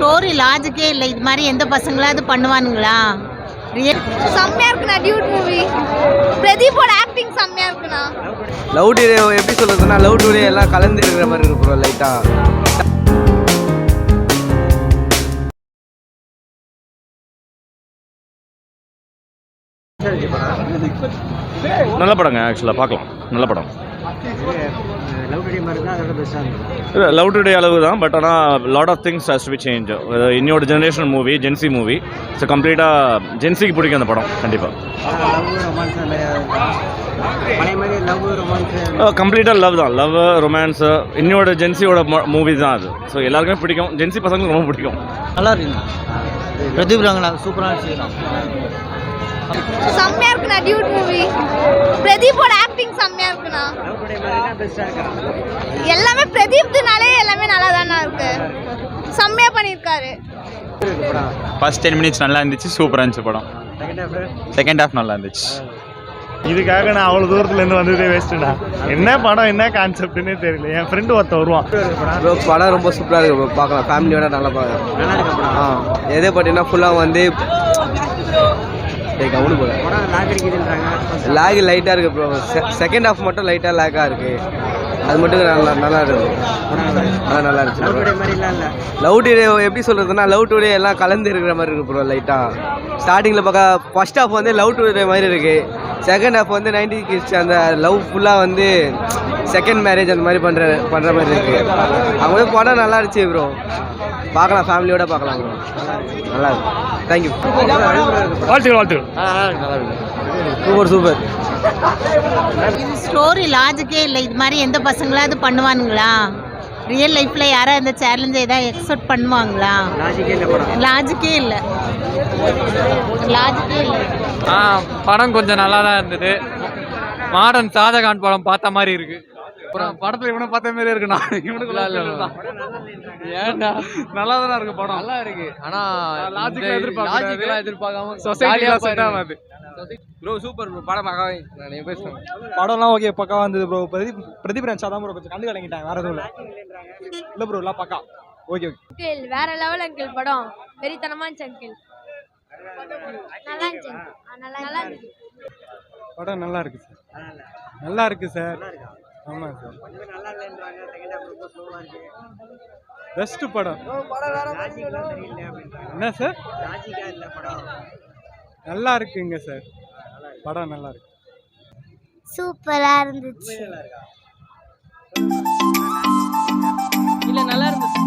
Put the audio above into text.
Story லாஜிக்கே இல்லை. இது மாதிரி எந்த பசங்களாவது பண்ணுவானுங்களா? செம்மையா இருக்குண்ணா டியூட் மூவி. பிரதீப்போட ஆக்டிங் செம்மையா இருக்குண்ணா. லவ் டுடே எப்படி சொல்றதுன்னா லவ் டுடே எல்லாம் கலந்து இருக்கிற மாதிரி இருக்கு ப்ரோ. லைட்டா நல்ல படங்க. ஆக்சுவலாக பார்க்கலாம், நல்ல படம். லவ் டுடே அளவு தான், பட் ஆனால் lot of things has to be change. இன்னொரு generation movie, Gen Z movie. So கம்ப்ளீட்டாக ஜென்சிக்கு பிடிக்கும் அந்த படம் கண்டிப்பாக. கம்ப்ளீட்டாக லவ் தான், லவ் ரொமான்ஸு இன்னொரு ஜென்சியோட மூவி தான் அது. ஸோ எல்லாருக்குமே பிடிக்கும், ஜென்சி பசங்களுக்கு ரொம்ப பிடிக்கும். நல்லா இருக்குங்க. பிரதீப் ரங்கனா சூப்பராக செய்யலாம். செம்மையா இருக்குண்ணா டியூட் மூவி. பிரதீப்போட ஆக்டிங் செம்மையா இருக்குண்ணா. எல்லாமே பிரதீப்னாலே எல்லாமே நல்லா தானே இருக்கு. செம்மையா பண்ணியிருக்காரு. ஃபர்ஸ்ட் 10 மினிட்ஸ் நல்லா இருந்துச்சு, சூப்பராக இருந்துச்சு படம். செகண்ட் ஹாஃப் நல்லா இருந்துச்சு. இதுக்காக நான் அவ்வளோ தூரத்துலேருந்து வந்ததே வேஸ்ட்டுண்ணா. என்ன படம் என்ன கான்செப்ட்னே தெரியல. என் ஃப்ரெண்டு ஒருத்தர் வருவான். படம் ரொம்ப சூப்பராக இருக்கு, பார்க்கலாம். ஃபேமிலியோட நல்லா பார்க்கலாம். எதே பார்த்தீங்கன்னா ஃபுல்லாக வந்து கவுனு போல லேக் லைட்டாக இருக்குது ப்ரோ. செகண்ட் ஹாஃப் மட்டும் லைட்டாக லேக்காக இருக்குது. அது மட்டும் நல்லா இருக்குது. நல்லா இருந்துச்சு. லவ் டுடே எப்படி சொல்கிறதுனா லவ் டுடே எல்லாம் கலந்து இருக்கிற மாதிரி இருக்குது ப்ரோ. லைட்டாக ஸ்டார்டிங்கில் பார்க்க ஃபர்ஸ்ட் ஹாஃப் வந்து லவ் டுடே மாதிரி இருக்குது. செகண்ட் ஹாஃப் வந்து 90s கிட்ஸ் அந்த லவ் ஃபுல்லாக வந்து செகண்ட் மேரேஜ் அந்த மாதிரி பண்ணுற மாதிரி இருக்குது. அவங்க வந்து படம் நல்லா இருந்துச்சு ப்ரோ. பார்க்கலாம், ஃபேமிலியோட பார்க்கலாம் ப்ரோ. நல்லா இருக்கு. தேங்க்யூ. வாழ்த்துக்கள். Super super. இது ஸ்டோரி லாஜிக்கே இல்லை. இது மாதிரி எந்த பசங்களாவது பண்ணுவானுங்களா? ரியல் லைஃப்பில் யாராவது இந்த சேலஞ்சை ஏதாவது எக்ஸப்ட் பண்ணுவாங்களா? லாஜிக்கே இல்லை. படம் கொஞ்சம் நல்லா தான் இருந்தது. மாடர்ன் ஷாஜகான் படம் பார்த்த மாதிரி இருக்கு. அப்புறம் படத்துல இவனை பார்த்த மாதிரி இருக்குண்ணா. இவனுக்கு ஏன்டா நல்லா தானே இருக்கு படம். நல்லா இருக்கு. ஆனா லாஜிக்கெல்லாம் எதிர்பார்க்காம சொசைட்டில செட் ஆகாது ப்ரோ. Super bro. படம் பார்க்கவே நான் பேசுறேன். படம்லாம் ஓகே, பக்காவாக இருந்தது ப்ரோ. பிரதீப் ரஞ்சா தான் ப்ரோ கொஞ்சம் கண்டு கலங்கிட்டாங்க. வேற எதுவும் இல்லை ப்ரோ. எல்லாம் பக்கா ஓகே. வேற லெவல் அங்கிள் படம். வெறித்தனமா இருந்துச்சு அங்கிள். நல்லா இருந்துச்சு. நல்லா இருந்துச்சு. படம் நல்லா இருக்கு சார். நல்லா இருக்கு சார். ஆமாம் சார். பெஸ்ட் படம். என்ன சார்? நல்லா இருக்குங்க சார். படம் நல்லா இருக்கு. சூப்பரா இருந்துச்சு. இல்லை நல்லா இருந்துச்சு.